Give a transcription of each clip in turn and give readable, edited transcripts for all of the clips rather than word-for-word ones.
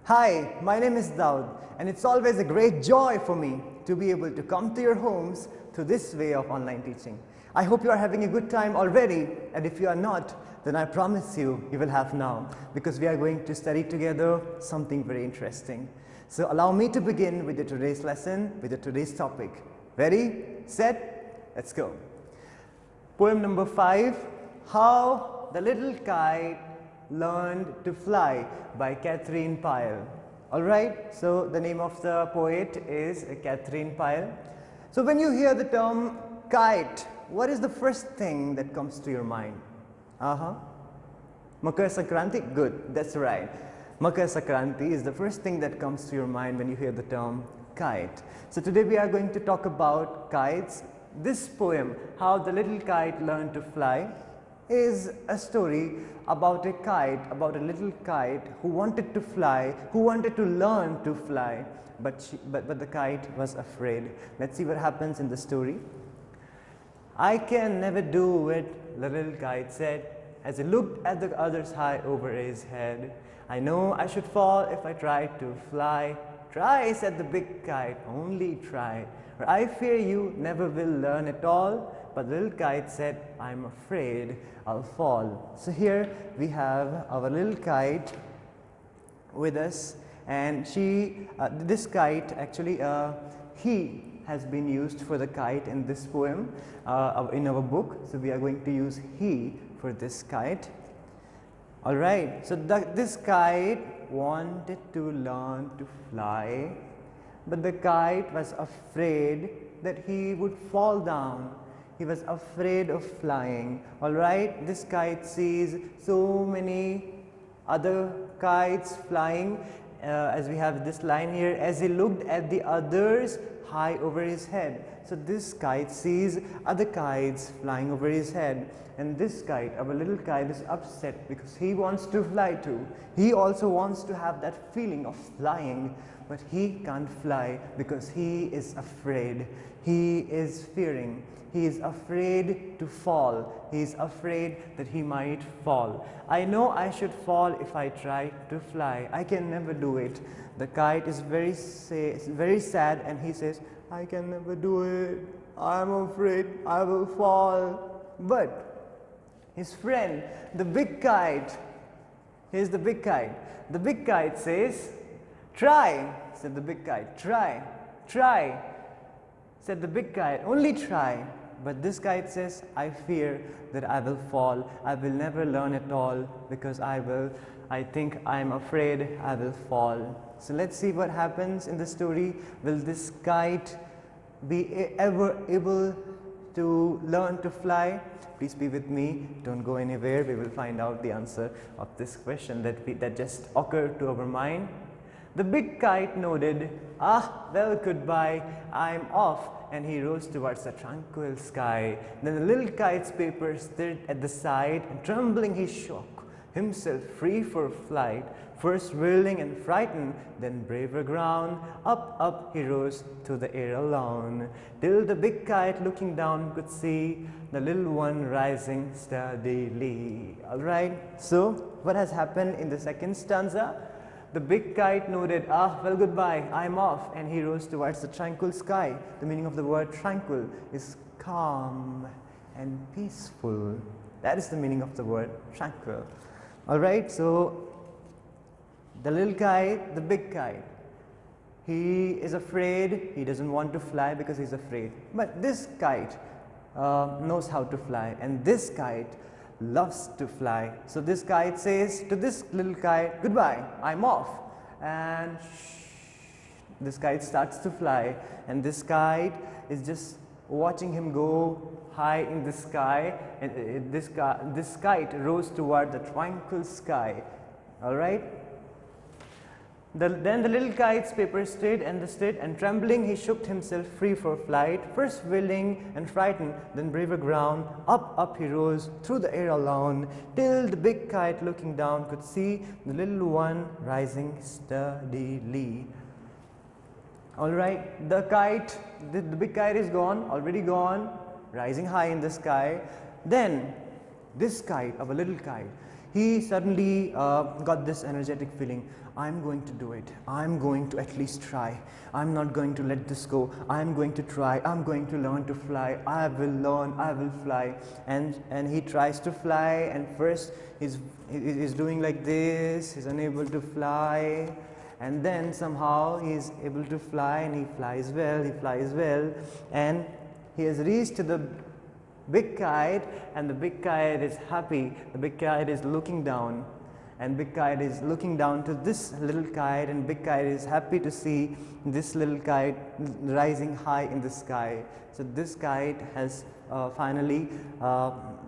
Hi, my name is Daud, and it's always a great joy for me to be able to come to your homes through this way of online teaching. I hope you are having a good time already, and if you are not, then I promise you, you will have now, because we are going to study together something very interesting. So allow me to begin with today's lesson, with today's topic. Ready, set, let's go. Poem number 5, How the Little Kite Learned to Fly by Catherine Pyle. Alright, so the name of the poet is Catherine Pyle. So when you hear the term kite, what is the first thing that comes to your mind? Makar Sankranti? Good, that's right. Makar Sankranti is the first thing that comes to your mind when you hear the term kite. So today we are going to talk about kites. This poem, How the Little Kite Learned to Fly, is a story about a kite, about a little kite who wanted to fly, who wanted to learn to fly, but the kite was afraid. Let's see what happens in the story. I can never do it, the little kite said, as he looked at the others high over his head. I know I should fall if I tried to fly. Try, said the big kite, only try. Or I fear you never will learn at all. But the little kite said, I'm afraid I'll fall. So here we have our little kite with us, and this kite actually, he has been used for the kite in this poem in our book. So we are going to use he for this kite. Alright, so this kite wanted to learn to fly, but the kite was afraid that he would fall down. He was afraid of flying. Alright, this kite sees so many other kites flying, as we have this line here, as he looked at the others high over his head. So this kite sees other kites flying over his head, and this kite, our little kite, is upset because he wants to fly too. He also wants to have that feeling of flying, but he can't fly because he is afraid. He is fearing. He is afraid to fall. He is afraid that he might fall. I know I should fall if I try to fly. I can never do it. The kite is very sad, and he says, I can never do it. I'm afraid I will fall. But his friend, the big kite, here's the big kite. The big kite says, try, said the big kite. Try, try, said the big kite. Only try. But this kite says, I fear that I will fall. I will never learn at all because I think I'm afraid I will fall. So let's see what happens in the story. Will this kite be ever able to learn to fly? Please be with me. Don't go anywhere. We will find out the answer of this question that just occurred to our mind. The big kite nodded. Well, goodbye. I'm off. And he rose towards the tranquil sky. Then the little kite's paper stirred at the side, and trembling he shook himself free for flight. First whirling and frightened, then braver ground. Up, up he rose to the air alone, till the big kite looking down could see the little one rising steadily. Alright, so what has happened in the second stanza? The big kite nodded, well, goodbye, I'm off, and he rose towards the tranquil sky. The meaning of the word tranquil is calm and peaceful. That is the meaning of the word tranquil. Alright, so the little kite, the big kite, he is afraid, he doesn't want to fly because he's afraid. But this kite knows how to fly, and this kite loves to fly. So this kite says to this little kite, goodbye, I'm off. And this kite starts to fly, and this kite is just watching him go high in the sky, and this kite rose toward the tranquil sky. Alright. Then the little kite's paper stirred, and trembling he shook himself free for flight. First willing and frightened, then braver ground. Up, up he rose through the air alone, till the big kite looking down could see the little one rising steadily. Alright, the big kite is gone, already gone, rising high in the sky. Then this kite, our little kite, He suddenly got this energetic feeling, I'm going to do it, I'm going to at least try, I'm not going to let this go, I'm going to try, I'm going to learn to fly, I will learn, I will fly. And he tries to fly, and first he's doing like this, he's unable to fly, and then somehow he's able to fly, and he flies well, and he has reached to the big kite, and the big kite is happy. The big kite is looking down, and big kite is looking down to this little kite, and big kite is happy to see this little kite rising high in the sky. So this kite has finally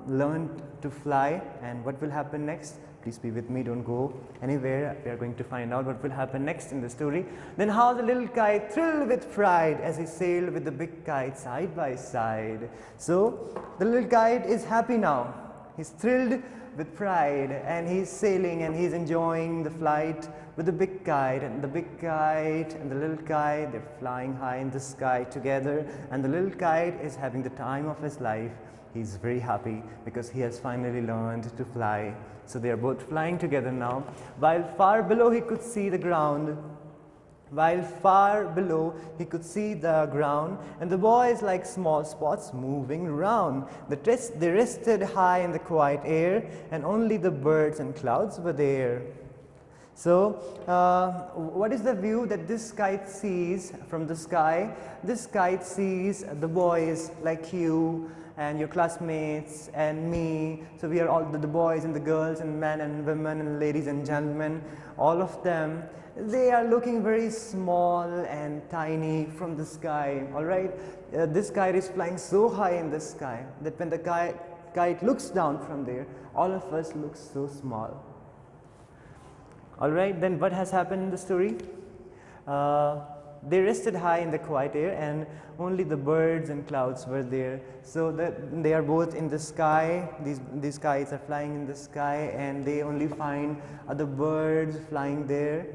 learned to fly, and what will happen next? Please be with me, don't go anywhere. We are going to find out what will happen next in the story. Then how the little kite thrilled with pride as he sailed with the big kite side by side. So the little kite is happy now. He's thrilled with pride, and he's sailing, and he's enjoying the flight with the big kite. And the big kite and the little kite, they're flying high in the sky together, and the little kite is having the time of his life. He's very happy because he has finally learned to fly. So they are both flying together now. While far below he could see the ground. While far below he could see the ground, and the boys like small spots moving round. They rested high in the quiet air, and only the birds and clouds were there. So what is the view that this kite sees from the sky? This kite sees the boys like you and your classmates and me. So we are all the boys and the girls and men and women and ladies and gentlemen, all of them. They are looking very small and tiny from the sky, all right. This kite is flying so high in the sky that when the kite looks down from there, all of us look so small. All right, then what has happened in the story? They rested high in the quiet air, and only the birds and clouds were there. So that they are both in the sky. These kites are flying in the sky, and they only find other birds flying there,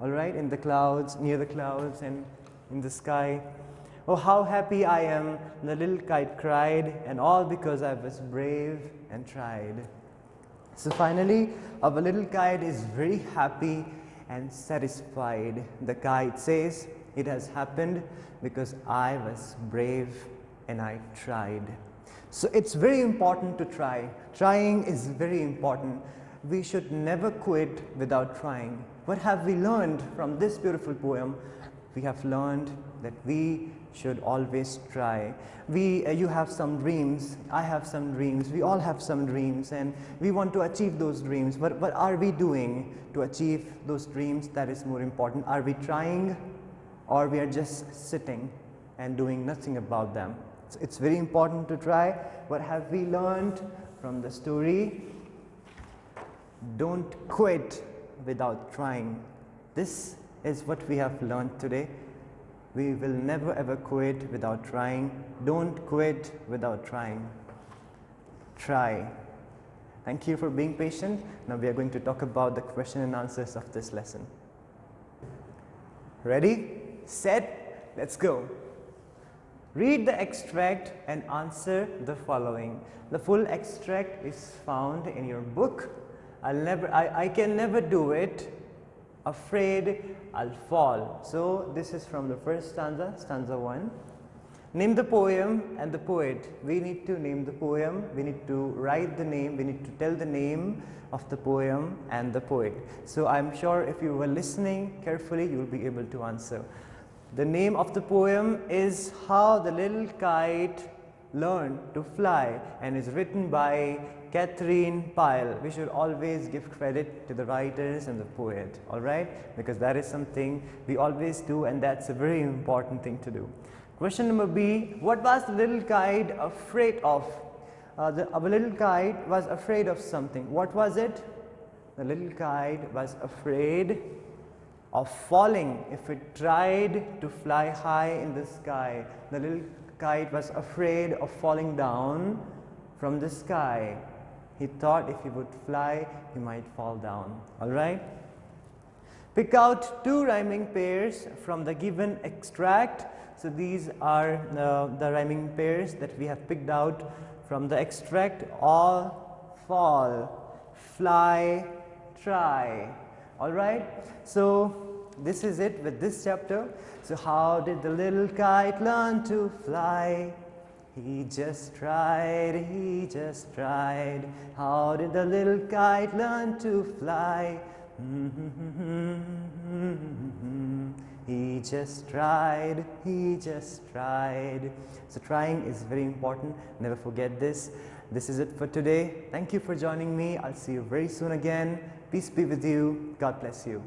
all right, in the clouds, near the clouds and in the sky. Oh, how happy I am, the little kite cried, and all because I was brave and tried. So finally, our little kite is very happy and satisfied. The kite says, it has happened because I was brave and I tried. So it's very important to try. Trying is very important. We should never quit without trying. What have we learned from this beautiful poem? We have learned that we should always try. You have some dreams, I have some dreams, we all have some dreams, and we want to achieve those dreams. But what are we doing to achieve those dreams? That is more important. Are we trying, or we are just sitting and doing nothing about them? So it's very important to try. What have we learned from the story? Don't quit without trying. This is what we have learned today. We will never ever quit without trying. Don't quit without trying. Try. Thank you for being patient. Now we are going to talk about the question and answers of this lesson. Ready? Set? Let's go. Read the extract and answer the following. The full extract is found in your book. I can never do it. Afraid I'll fall. So this is from the first stanza, stanza 1. Name the poem and the poet. We need to name the poem, we need to write the name, we need to tell the name of the poem and the poet. So I'm sure if you were listening carefully, you will be able to answer. The name of the poem is How the Little Kite Learned to Fly, and is written by Catherine Pyle. We should always give credit to the writers and the poet, all right? Because that is something we always do, and that's a very important thing to do. Question number B, what was the little kite afraid of? Our little kite was afraid of something. What was it? The little kite was afraid of falling. If it tried to fly high in the sky, the little kite was afraid of falling down from the sky. He thought if he would fly, he might fall down. All right? Pick out 2 rhyming pairs from the given extract. So these are the rhyming pairs that we have picked out from the extract. All fall, fly, try. All right. So this is it with this chapter. So how did the little kite learn to fly? He just tried, he just tried. How did the little kite learn to fly? He just tried, he just tried. So trying is very important. Never forget this. This is it for today. Thank you for joining me. I'll see you very soon again. Peace be with you. God bless you.